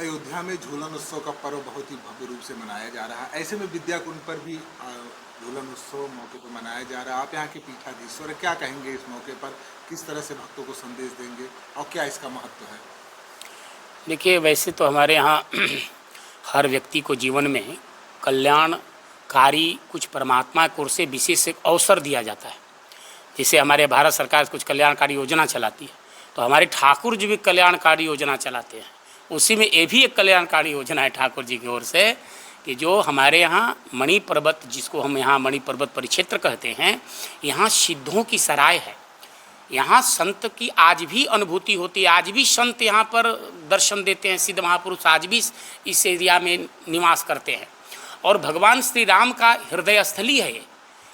अयोध्या में झूलन उत्सव का पर्व बहुत ही भव्य रूप से मनाया जा रहा है। ऐसे में विद्याकुंड पर भी झूलन उत्सव मौके पर मनाया जा रहा है। आप यहाँ के पीठाधीश्वर हैं, क्या कहेंगे इस मौके पर? किस तरह से भक्तों को संदेश देंगे और क्या इसका महत्व है? देखिए, वैसे तो हमारे यहाँ हर व्यक्ति को जीवन में कल्याणकारी कुछ परमात्मा की ओर से विशेष अवसर दिया जाता है। जैसे हमारे भारत सरकार कुछ कल्याणकारी योजना चलाती है, तो हमारे ठाकुर जी भी कल्याणकारी योजना चलाते हैं। उसी में ये भी एक कल्याणकारी योजना है ठाकुर जी की ओर से कि जो हमारे यहाँ मणि पर्वत, जिसको हम यहाँ मणि पर्वत परिक्षेत्र कहते हैं, यहाँ सिद्धों की सराय है। यहाँ संत की आज भी अनुभूति होती है, आज भी संत यहाँ पर दर्शन देते हैं। सिद्ध महापुरुष आज भी इस एरिया में निवास करते हैं और भगवान श्री राम का हृदय स्थली है ये,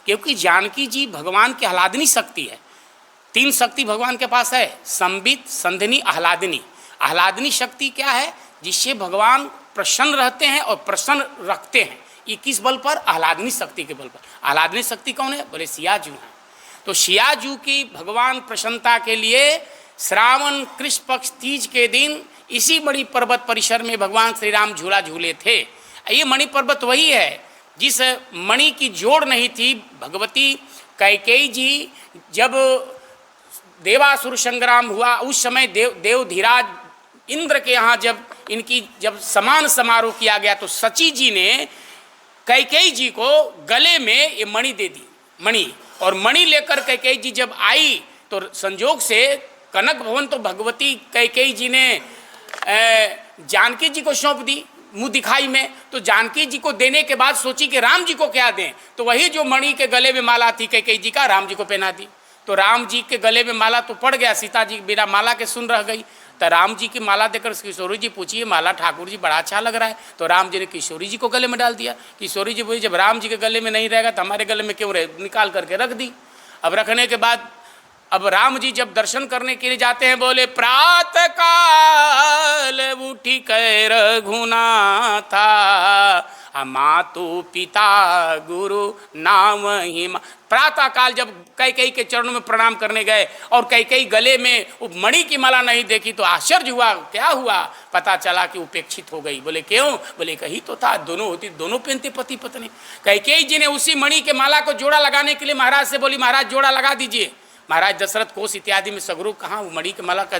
क्योंकि जानकी जी भगवान की आह्लादनी शक्ति है। 3 शक्ति भगवान के पास है, संबित, संधिनी, आह्लादनी। आह्लादनी शक्ति क्या है? जिससे भगवान प्रसन्न रहते हैं और प्रसन्न रखते हैं। ये किस बल पर? आह्लादनी शक्ति के बल पर। आह्लादनी शक्ति कौन है? बोले सियाजू हैं। तो सियाजू की भगवान प्रसन्नता के लिए श्रावण कृष्ण पक्ष तीज के दिन इसी मणि पर्वत परिसर में भगवान श्री राम झूला झूले थे। ये मणि पर्वत वही है जिस मणि की जोड़ नहीं थी। भगवती कैकेयी जी जब देवासुर संग्राम हुआ, उस समय देवधीराज इंद्र के यहाँ जब समान समारोह किया गया, तो सची जी ने कैकेयी जी को गले में ये मणि दे दी, मणि। और मणि लेकर कैकेयी जी जब आई तो संजोग से कनक भवन तो भगवती कैकेयी जी ने जानकी जी को सौंप दी मुँह दिखाई में। तो जानकी जी को देने के बाद सोची कि राम जी को क्या दें, तो वही जो मणि के गले में माला थी कैकेयी जी का, राम जी को पहना दी। तो राम जी के गले में माला तो पड़ गया, सीता जी बिना माला के सुन रह गई। तो राम जी की माला देकर किशोरी जी पूछिए, माला ठाकुर जी बड़ा अच्छा लग रहा है। तो राम जी ने किशोरी जी को गले में डाल दिया। किशोरी जी बोली, जब राम जी के गले में नहीं रहेगा तो हमारे गले में क्यों रहे? निकाल करके रख दी। अब रखने के बाद अब राम जी जब दर्शन करने के लिए जाते हैं, बोले प्रातः काल उठी कर रघुनाथा, मातु पिता गुरु नाम ही। प्रातः काल जब कैकेयी के चरणों में प्रणाम करने गए और कैकेयी गले में मणि की माला नहीं देखी तो आश्चर्य हुआ। क्या हुआ? पता चला कि उपेक्षित हो गई। बोले क्यों? बोले कही तो था दोनों होती, दोनों पहनते पति पत्नी। कैकेयी जी ने उसी मणि के माला को जोड़ा लगाने के लिए महाराज से बोली, महाराज जोड़ा लगा दीजिए। महाराज दशरथ कोश इत्यादि में सगरू कहाँ, वो मणि की माला का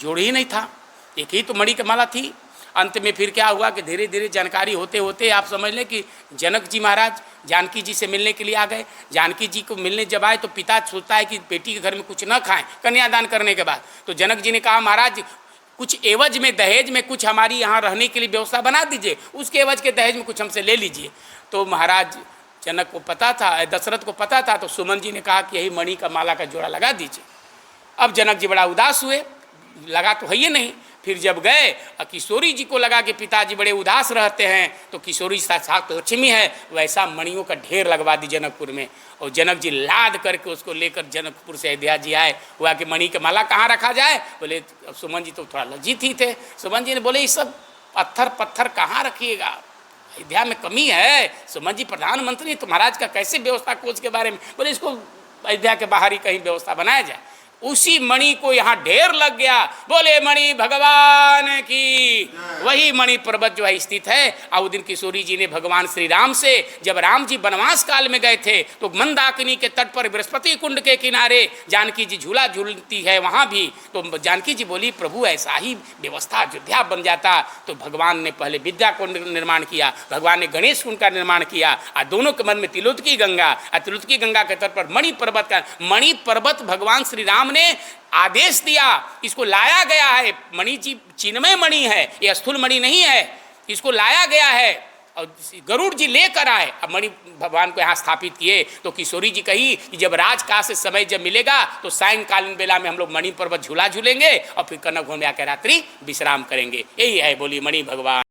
जोड़ ही नहीं था, एक ही तो मणि की माला थी। अंत में फिर क्या हुआ कि धीरे धीरे जानकारी होते होते आप समझ लें कि जनक जी महाराज जानकी जी से मिलने के लिए आ गए। जानकी जी को मिलने जब आए तो पिता सोचता है कि बेटी के घर में कुछ न खाएं कन्यादान करने के बाद। तो जनक जी ने कहा, महाराज कुछ एवज में, दहेज में कुछ हमारी यहाँ रहने के लिए व्यवस्था बना दीजिए, उसके एवज के दहेज में कुछ हमसे ले लीजिए। तो महाराज जनक को पता था, दशरथ को पता था, तो सुमन जी ने कहा कि यही मणि का माला का जोड़ा लगा दीजिए। अब जनक जी बड़ा उदास हुए, लगा तो है ही नहीं। फिर जब गए किशोरी जी को लगा कि पिताजी बड़े उदास रहते हैं, तो किशोरी साक्षात लक्ष्मी है, वैसा मणियों का ढेर लगवा दी जनकपुर में। और जनक जी लाद करके उसको लेकर जनकपुर से अयोध्या जी आए। हुआ कि मणि का माला कहाँ रखा जाए? बोले सुमन जी तो थोड़ा लज्जित ही थे। सुमन जी ने बोले, ये सब पत्थर कहाँ रखिएगा, अयोध्या में कमी है। सुमन जी प्रधानमंत्री तो महाराज का कैसे व्यवस्था कोच के बारे में? बोले इसको अयोध्या के बाहर ही कहीं व्यवस्था बनाया जाए। उसी मणि को यहाँ ढेर लग गया। बोले मणि भगवान की। वही मणि पर्वत जो है स्थित है। और उस दिन किशोरी जी ने भगवान श्री राम से, जब राम जी वनवास काल में गए थे, तो मंदाकिनी के तट पर बृहस्पति कुंड के किनारे जानकी जी झूला झूलती है, वहाँ भी तो जानकी जी बोली, प्रभु ऐसा ही व्यवस्था अयोध्या बन जाता। तो भगवान ने पहले विद्या कुंड निर्माण किया, भगवान ने गणेश कुंड का निर्माण किया, और दोनों के मन में तिलोत्तकी गंगा, और तिलोत्तकी गंगा के तट पर मणि पर्वत का, मणि पर्वत भगवान श्री राम ने आदेश दिया, इसको लाया गया है। मणि जी चिन्मय मणि है, ये स्थूल मणि नहीं है, इसको लाया गया है और गरुड़ जी लेकर आए। अब मणि भगवान को यहाँ स्थापित किए। तो किशोरी जी कही कि जब राजकाज से समय जब मिलेगा तो सायंकालीन बेला में हम लोग मणि पर्वत झूला झूलेंगे और फिर कनक भवन में आकर रात्रि विश्राम करेंगे। यही है बोली मणि भगवान।